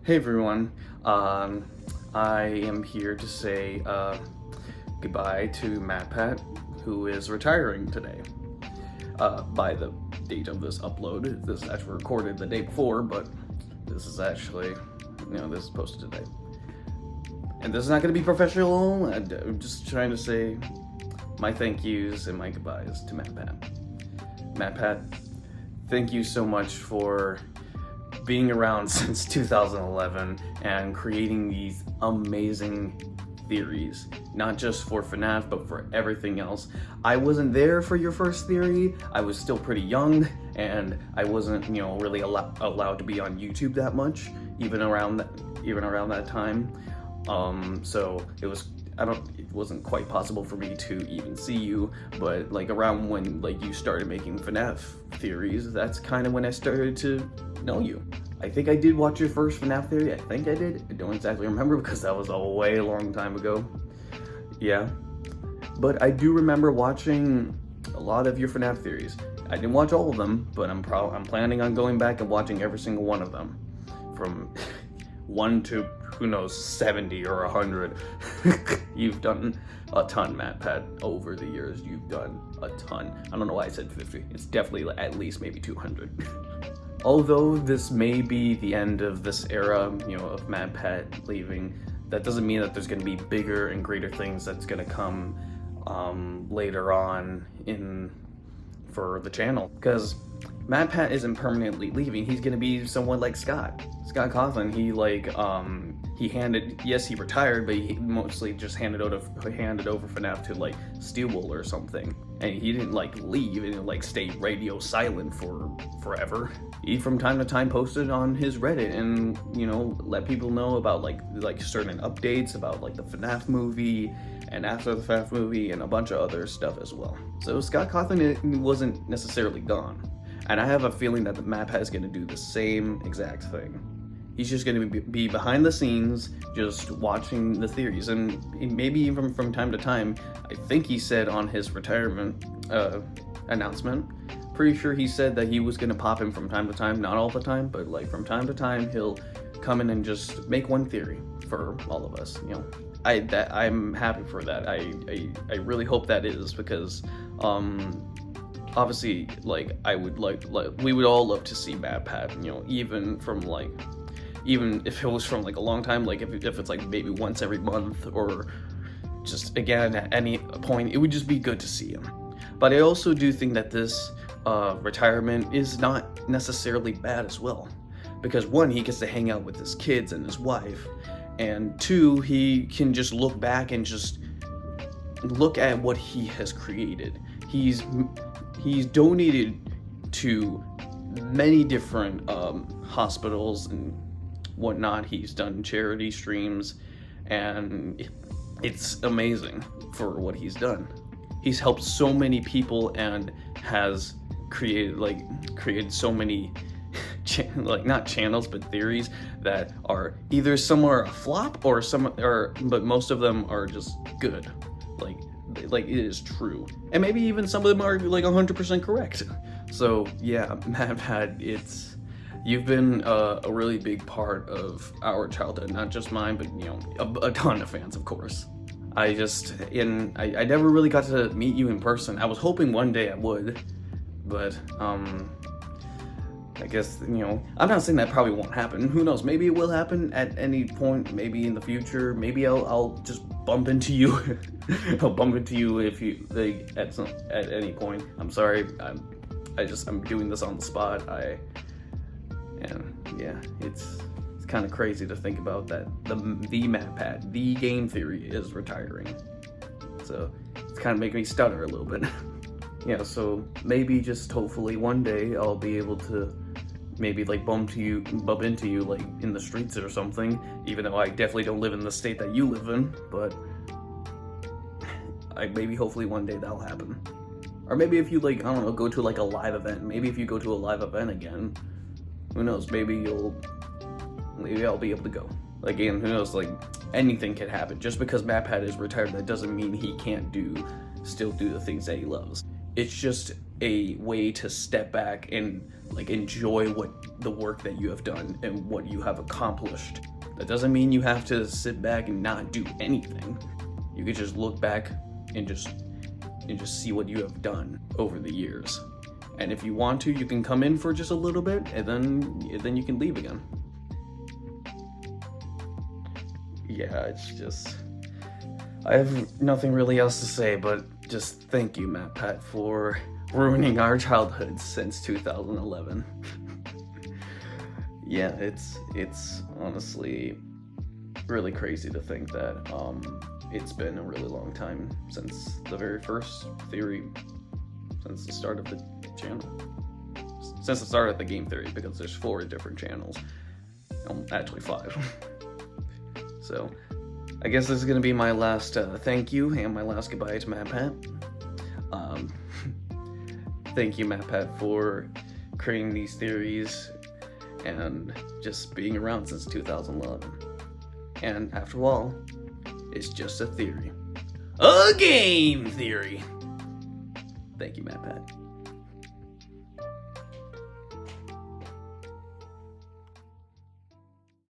Hey everyone, I am here to say goodbye to Matpat, who is retiring today. By the date of this upload, this is actually recorded the day before, but this is actually, this is posted today. And this is not going to be professional, I'm just trying to say my thank yous and my goodbyes to Matpat. Matpat, thank you so much for being around since 2011 and creating these amazing theories, not just for FNAF, but for everything else. I wasn't there for your first theory. I was still pretty young, and I wasn't, really allowed to be on YouTube that much, even around that time. So it wasn't quite possible for me to even see you, but around when you started making FNAF theories, that's kind of when I started to know you. I think I did watch your first FNAF theory. I think I did. I don't exactly remember because that was a way long time ago. Yeah. But I do remember watching a lot of your FNAF theories. I didn't watch all of them, but I'm planning on going back and watching every single one of them. From 1 to, who knows, 70 or 100. You've done a ton, Matpat, over the years. You've done a ton. I don't know why I said 50. It's definitely at least maybe 200. Although this may be the end of this era, of Matpat leaving, that doesn't mean that there's going to be bigger and greater things that's going to come later on for the channel. Because Matpat isn't permanently leaving. He's going to be someone like Scott Cawthon. He retired, but he mostly just handed over FNAF to Steelwool or something. And he didn't leave, he didn't stay radio silent for forever. He from time to time posted on his Reddit and let people know about certain updates about the FNAF movie and after the FNAF movie and a bunch of other stuff as well. So Scott Cawthon wasn't necessarily gone. And I have a feeling that the Matpat is going to do the same exact thing. He's just going to be behind the scenes, just watching the theories, and maybe even from time to time. I think he said on his retirement announcement, pretty sure he said that he was going to pop in from time to time, not all the time, but from time to time he'll come in and just make one theory for all of us. I'm happy for that. I really hope that is, because obviously I would we would all love to see Matpat, even if it was from a long time, if it's maybe once every month, or just again at any point, it would just be good to see him. But I also do think that this retirement is not necessarily bad as well, because one, he gets to hang out with his kids and his wife, and two, he can just look back and just look at what he has created. He's donated to many different hospitals and whatnot. He's done charity streams, and it's amazing for what he's done. He's helped so many people and has created so many not channels but theories that are either some are a flop but most of them are just good. It is true, and maybe even some of them are 100% correct. So yeah, Matpat, you've been a really big part of our childhood, not just mine, but a ton of fans, of course. I never really got to meet you in person. I was hoping one day I would, but I guess, I'm not saying that probably won't happen. Who knows? Maybe it will happen at any point, maybe in the future. Maybe I'll just bump into you. I'll bump into you if you, at any point. I'm sorry. I'm doing this on the spot. It's kind of crazy to think about that the Matpat, the game theory, is retiring. So it's kind of making me stutter a little bit. Yeah, so maybe just hopefully one day I'll be able to maybe bump into you in the streets or something, even though I definitely don't live in the state that you live in, but maybe hopefully one day that'll happen. Or maybe if you I don't know, go to a live event. Maybe if you go to a live event again, who knows, maybe I'll be able to go. Again, who knows, anything can happen. Just because Matpat is retired, that doesn't mean he can't still do the things that he loves. It's just a way to step back and like enjoy what the work that you have done and what you have accomplished. That doesn't mean you have to sit back and not do anything. You could just look back and just see what you have done over the years. And if you want to, you can come in for just a little bit and then you can leave again. Yeah, it's just, I have nothing really else to say, but just thank you, Matpat, for ruining our childhood since 2011. Yeah, it's honestly really crazy to think that it's been a really long time since the very first theory, since the start of the channel, since the start of the game theory, because there's 4 different channels, actually 5. So I guess this is gonna be my last thank you and my last goodbye to Matpat. Thank you, Matpat, for creating these theories and just being around since 2011. And after all, it's just a theory. A game theory! Thank you, Matpat.